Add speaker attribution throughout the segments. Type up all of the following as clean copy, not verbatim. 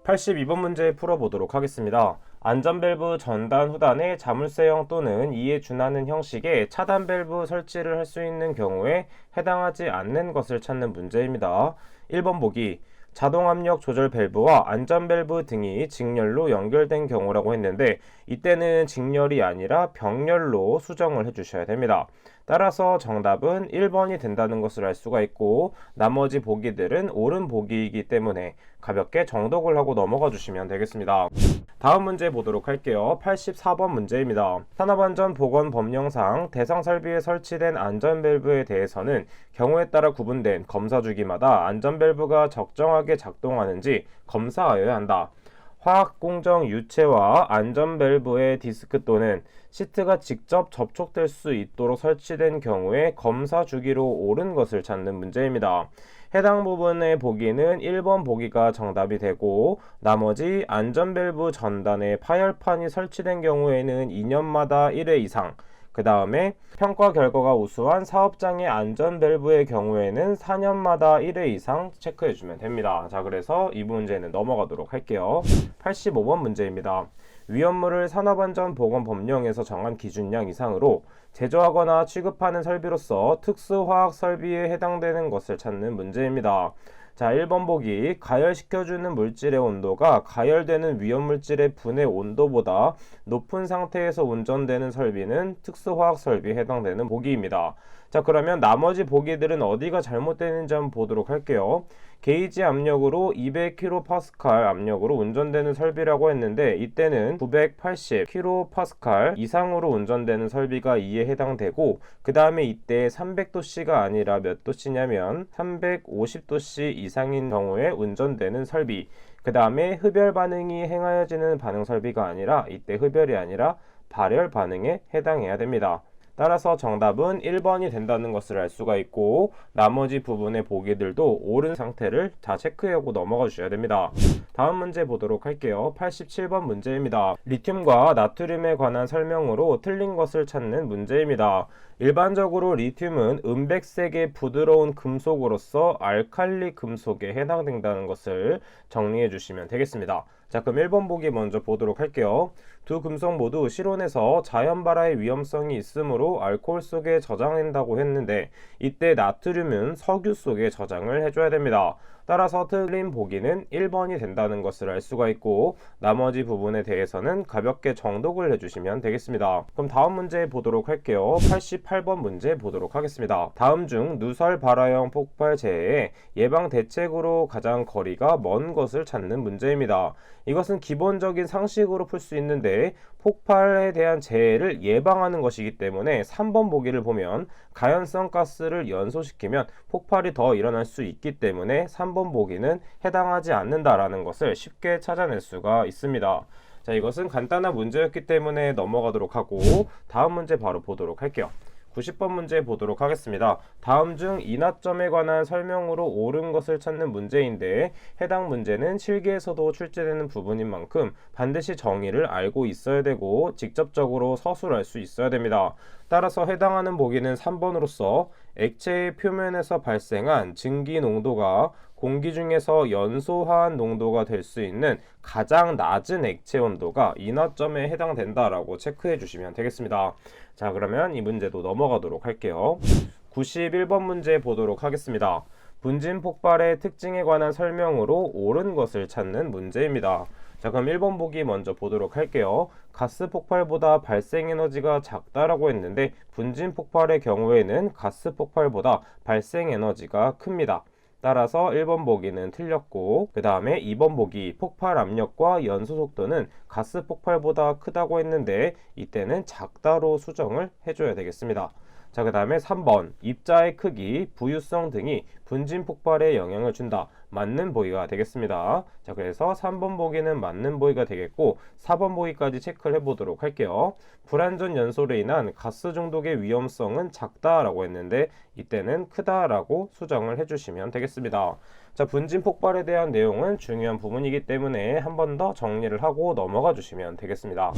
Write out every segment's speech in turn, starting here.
Speaker 1: (82번) 문제 풀어보도록 하겠습니다. 안전밸브 전단 후단에 자물쇠형 또는 이에 준하는 형식의 차단 밸브 설치를 할 수 있는 경우에 해당하지 않는 것을 찾는 문제입니다. 1번 보기, 자동압력 조절 밸브와 안전밸브 등이 직렬로 연결된 경우라고 했는데, 이때는 직렬이 아니라 병렬로 수정을 해주셔야 됩니다. 따라서 정답은 1번이 된다는 것을 알 수가 있고, 나머지 보기들은 옳은 보기이기 때문에 가볍게 정독을 하고 넘어가 주시면 되겠습니다. 다음 문제 보도록 할게요. 84번 문제입니다. 산업안전보건법령상 대상 설비에 설치된 안전밸브에 대해서는 경우에 따라 구분된 검사 주기마다 안전밸브가 적정하게 작동하는지 검사하여야 한다. 화학공정 유체와 안전밸브의 디스크 또는 시트가 직접 접촉될 수 있도록 설치된 경우에 검사 주기로 옳은 것을 찾는 문제입니다. 해당 부분의 보기는 1번 보기가 정답이 되고, 나머지 안전밸브 전단에 파열판이 설치된 경우에는 2년마다 1회 이상, 그 다음에 평가 결과가 우수한 사업장의 안전밸브의 경우에는 4년마다 1회 이상 체크해주면 됩니다. 자, 그래서 이 문제는 넘어가도록 할게요. 85번 문제입니다. 위험물을 산업안전보건법령에서 정한 기준량 이상으로 제조하거나 취급하는 설비로서 특수화학 설비에 해당되는 것을 찾는 문제입니다. 자, 1번 보기, 가열시켜주는 물질의 온도가 가열되는 위험물질의 분해 온도보다 높은 상태에서 운전되는 설비는 특수화학 설비에 해당되는 보기입니다. 자, 그러면 나머지 보기들은 어디가 잘못되는지 한번 보도록 할게요. 게이지 압력으로 200kPa 압력으로 운전되는 설비라고 했는데, 이때는 980kPa 이상으로 운전되는 설비가 이에 해당되고, 그 다음에 이때 300도씨가 아니라 몇 도씨냐면 350도씨 이상인 경우에 운전되는 설비, 그 다음에 흡열 반응이 행하여지는 반응 설비가 아니라, 이때 흡열이 아니라 발열 반응에 해당해야 됩니다. 따라서 정답은 1번이 된다는 것을 알 수가 있고, 나머지 부분의 보기들도 옳은 상태를 다 체크하고 넘어가 주셔야 됩니다. 다음 문제 보도록 할게요. 87번 문제입니다. 리튬과 나트륨에 관한 설명으로 틀린 것을 찾는 문제입니다. 일반적으로 리튬은 은백색의 부드러운 금속으로서 알칼리 금속에 해당된다는 것을 정리해 주시면 되겠습니다. 자, 그럼 1번 보기 먼저 보도록 할게요. 두 금속 모두 실온에서 자연 발화의 위험성이 있으므로 알코올 속에 저장한다고 했는데, 이때 나트륨은 석유 속에 저장을 해줘야 됩니다. 따라서 틀린 보기는 1번이 된다는 것을 알 수가 있고, 나머지 부분에 대해서는 가볍게 정독을 해주시면 되겠습니다. 그럼 다음 문제 보도록 할게요. 88번 문제 보도록 하겠습니다. 다음 중 누설 발화형 폭발 재해의 예방 대책으로 가장 거리가 먼 것을 찾는 문제입니다. 이것은 기본적인 상식으로 풀 수 있는데, 폭발에 대한 재해를 예방하는 것이기 때문에 3번 보기를 보면 가연성 가스를 연소시키면 폭발이 더 일어날 수 있기 때문에 3번 보기는 해당하지 않는다라는 것을 쉽게 찾아낼 수가 있습니다. 자, 이것은 간단한 문제였기 때문에 넘어가도록 하고, 다음 문제 바로 보도록 할게요. 90번 문제 보도록 하겠습니다. 다음 중 인하점에 관한 설명으로 옳은 것을 찾는 문제인데, 해당 문제는 실기에서도 출제되는 부분인 만큼 반드시 정의를 알고 있어야 되고 직접적으로 서술할 수 있어야 됩니다. 따라서 해당하는 보기는 3번으로서 액체의 표면에서 발생한 증기 농도가 공기 중에서 연소한 농도가 될 수 있는 가장 낮은 액체 온도가 인하점에 해당된다라고 체크해 주시면 되겠습니다. 자, 그러면 이 문제도 넘어가도록 할게요. 91번 문제 보도록 하겠습니다. 분진 폭발의 특징에 관한 설명으로 옳은 것을 찾는 문제입니다. 자, 그럼 1번 보기 먼저 보도록 할게요. 가스 폭발보다 발생 에너지가 작다라고 했는데, 분진 폭발의 경우에는 가스 폭발보다 발생 에너지가 큽니다. 따라서 1번 보기는 틀렸고, 그 다음에 2번 보기, 폭발 압력과 연소 속도는 가스 폭발보다 크다고 했는데, 이때는 작다로 수정을 해줘야 되겠습니다. 자, 그 다음에 3번, 입자의 크기, 부유성 등이 분진 폭발에 영향을 준다. 맞는 보기가 되겠습니다. 자, 그래서 3번 보기는 맞는 보기가 되겠고, 4번 보기까지 체크를 해보도록 할게요. 불완전 연소로 인한 가스 중독의 위험성은 작다라고 했는데, 이때는 크다라고 수정을 해주시면 되겠습니다. 자, 분진 폭발에 대한 내용은 중요한 부분이기 때문에 한 번 더 정리를 하고 넘어가 주시면 되겠습니다.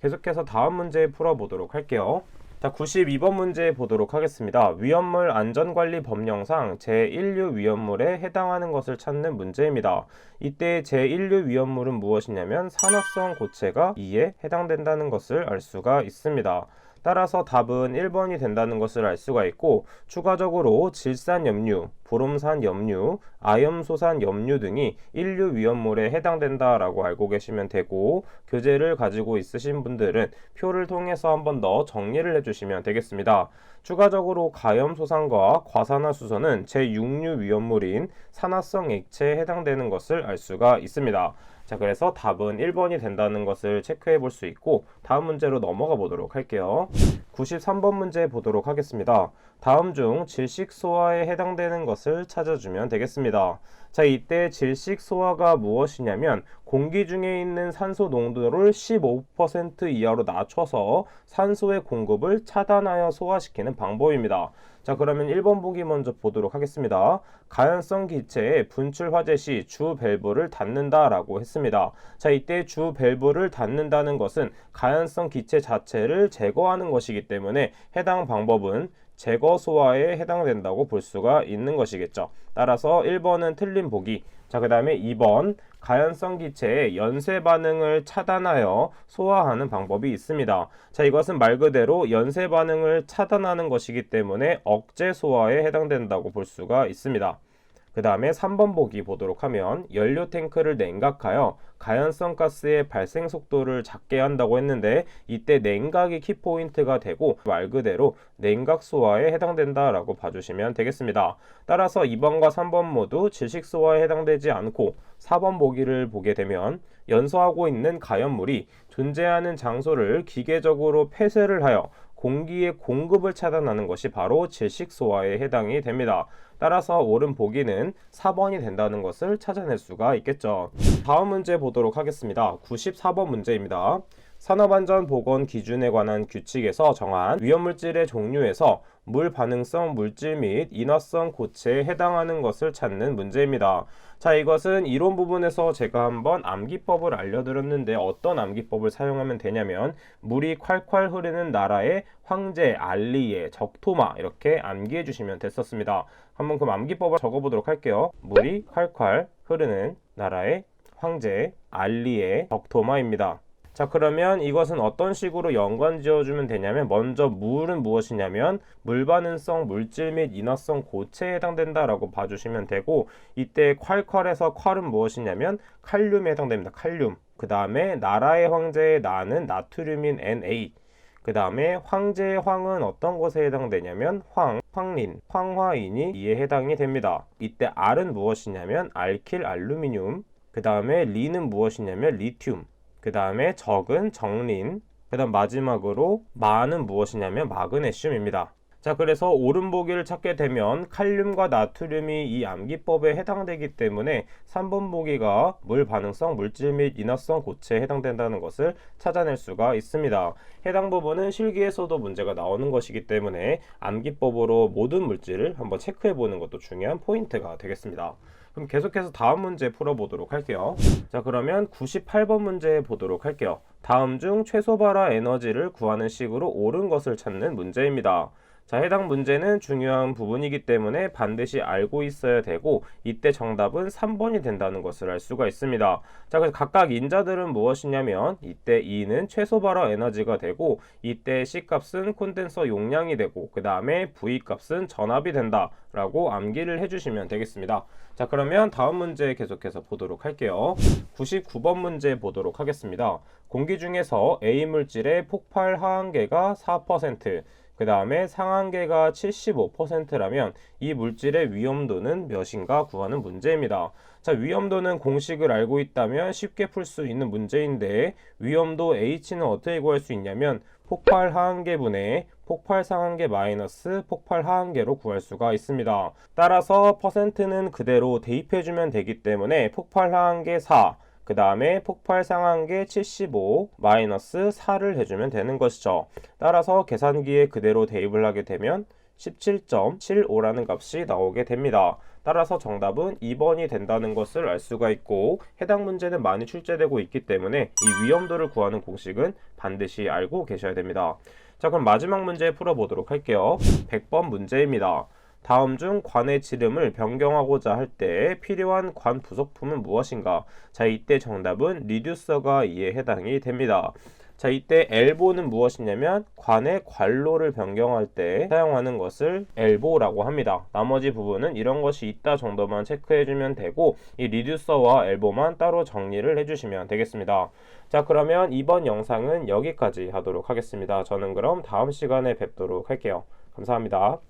Speaker 1: 계속해서 다음 문제 풀어보도록 할게요. 자, 92번 문제 보도록 하겠습니다. 위험물 안전관리 법령상 제1류 위험물에 해당하는 것을 찾는 문제입니다. 이때 제1류 위험물은 무엇이냐면 산화성 고체가 이에 해당된다는 것을 알 수가 있습니다. 따라서 답은 1번이 된다는 것을 알 수가 있고, 추가적으로 질산염류, 브롬산염류, 아염소산염류 등이 1류 위험물에 해당된다라고 알고 계시면 되고, 교재를 가지고 있으신 분들은 표를 통해서 한 번 더 정리를 해주시면 되겠습니다. 추가적으로 가염소산과 과산화수소는 제6류 위험물인 산화성 액체에 해당되는 것을 알 수가 있습니다. 자, 그래서 답은 1번이 된다는 것을 체크해 볼 수 있고, 다음 문제로 넘어가 보도록 할게요. 93번 문제 보도록 하겠습니다. 다음 중 질식소화에 해당되는 것을 찾아주면 되겠습니다. 자, 이때 질식소화가 무엇이냐면 공기 중에 있는 산소 농도를 15% 이하로 낮춰서 산소의 공급을 차단하여 소화시키는 방법입니다. 자, 그러면 1번 보기 먼저 보도록 하겠습니다. 가연성 기체의 분출 화재 시 주 밸브를 닫는다라고 했습니다. 자, 이때 주 밸브를 닫는다는 것은 가연성 기체 자체를 제거하는 것이기 때문에 해당 방법은 제거 소화에 해당된다고 볼 수가 있는 것이겠죠. 따라서 1번은 틀린 보기. 자, 그 다음에 2번 가연성 기체의 연쇄 반응을 차단하여 소화하는 방법이 있습니다. 자, 이것은 말 그대로 연쇄 반응을 차단하는 것이기 때문에 억제 소화에 해당된다고 볼 수가 있습니다. 그 다음에 3번 보기 보도록 하면 연료 탱크를 냉각하여 가연성 가스의 발생 속도를 작게 한다고 했는데, 이때 냉각이 키포인트가 되고 말 그대로 냉각 소화에 해당된다라고 봐주시면 되겠습니다. 따라서 2번과 3번 모두 질식 소화에 해당되지 않고, 4번 보기를 보게 되면 연소하고 있는 가연물이 존재하는 장소를 기계적으로 폐쇄를 하여 공기의 공급을 차단하는 것이 바로 질식 소화에 해당이 됩니다. 따라서 옳은 보기는 4번이 된다는 것을 찾아낼 수가 있겠죠. 다음 문제 보도록 하겠습니다. 94번 문제입니다. 산업안전보건 기준에 관한 규칙에서 정한 위험물질의 종류에서 물 반응성 물질 및 인화성 고체에 해당하는 것을 찾는 문제입니다. 자, 이것은 이론 부분에서 제가 한번 암기법을 알려드렸는데, 어떤 암기법을 사용하면 되냐면 물이 콸콸 흐르는 나라의 황제, 알리에, 적토마 이렇게 암기해 주시면 됐었습니다. 한번 그럼 암기법을 적어보도록 할게요. 물이 콸콸 흐르는 나라의 황제, 알리에, 적토마입니다. 자, 그러면 이것은 어떤 식으로 연관 지어주면 되냐면, 먼저 물은 무엇이냐면 물반응성 물질 및 인화성 고체에 해당된다라고 봐주시면 되고, 이때 콸콸에서 콸은 무엇이냐면 칼륨에 해당됩니다. 칼륨. 그 다음에 나라의 황제의 나는 나트륨인 Na. 그 다음에 황제의 황은 어떤 것에 해당되냐면 황린, 황화인이 이에 해당이 됩니다. 이때 R은 무엇이냐면 알킬 알루미늄. 그 다음에 리는 무엇이냐면 리튬. 그 다음에 적은 정린. 그 다음 마지막으로 마는 무엇이냐면 마그네슘입니다. 자, 그래서 옳은 보기를 찾게 되면 칼륨과 나트륨이 이 암기법에 해당되기 때문에 3번 보기가 물 반응성 물질 및 인화성 고체에 해당된다는 것을 찾아낼 수가 있습니다. 해당 부분은 실기에서도 문제가 나오는 것이기 때문에 암기법으로 모든 물질을 한번 체크해 보는 것도 중요한 포인트가 되겠습니다. 그럼 계속해서 다음 문제 풀어보도록 할게요. 자, 그러면 98번 문제 보도록 할게요. 다음 중 최소 발화 에너지를 구하는 식으로 옳은 것을 찾는 문제입니다. 자, 해당 문제는 중요한 부분이기 때문에 반드시 알고 있어야 되고, 이때 정답은 3번이 된다는 것을 알 수가 있습니다. 자, 그래서 각각 인자들은 무엇이냐면, 이때 E는 최소 발화 에너지가 되고, 이때 C값은 콘덴서 용량이 되고, 그 다음에 V값은 전압이 된다 라고 암기를 해주시면 되겠습니다. 자, 그러면 다음 문제 계속해서 보도록 할게요. 99번 문제 보도록 하겠습니다. 공기 중에서 A 물질의 폭발 하한계가 4%, 그 다음에 상한계가 75%라면 이 물질의 위험도는 몇인가 구하는 문제입니다. 자, 위험도는 공식을 알고 있다면 쉽게 풀 수 있는 문제인데, 위험도 H는 어떻게 구할 수 있냐면 폭발 하한계분의 폭발 상한계 마이너스 폭발 하한계로 구할 수가 있습니다. 따라서 퍼센트는 그대로 대입해주면 되기 때문에 폭발 하한계 4, 그 다음에 폭발 상한계 75 마이너스 4를 해주면 되는 것이죠. 따라서 계산기에 그대로 대입을 하게 되면 17.75라는 값이 나오게 됩니다. 따라서 정답은 2번이 된다는 것을 알 수가 있고, 해당 문제는 많이 출제되고 있기 때문에 이 위험도를 구하는 공식은 반드시 알고 계셔야 됩니다. 자, 그럼 마지막 문제 풀어보도록 할게요. 100번 문제입니다. 다음 중 관의 지름을 변경하고자 할 때 필요한 관 부속품은 무엇인가? 자, 이때 정답은 리듀서가 이에 해당이 됩니다. 자, 이때 엘보는 무엇이냐면 관의 관로를 변경할 때 사용하는 것을 엘보라고 합니다. 나머지 부분은 이런 것이 있다 정도만 체크해주면 되고, 이 리듀서와 엘보만 따로 정리를 해주시면 되겠습니다. 자, 그러면 이번 영상은 여기까지 하도록 하겠습니다. 저는 그럼 다음 시간에 뵙도록 할게요. 감사합니다.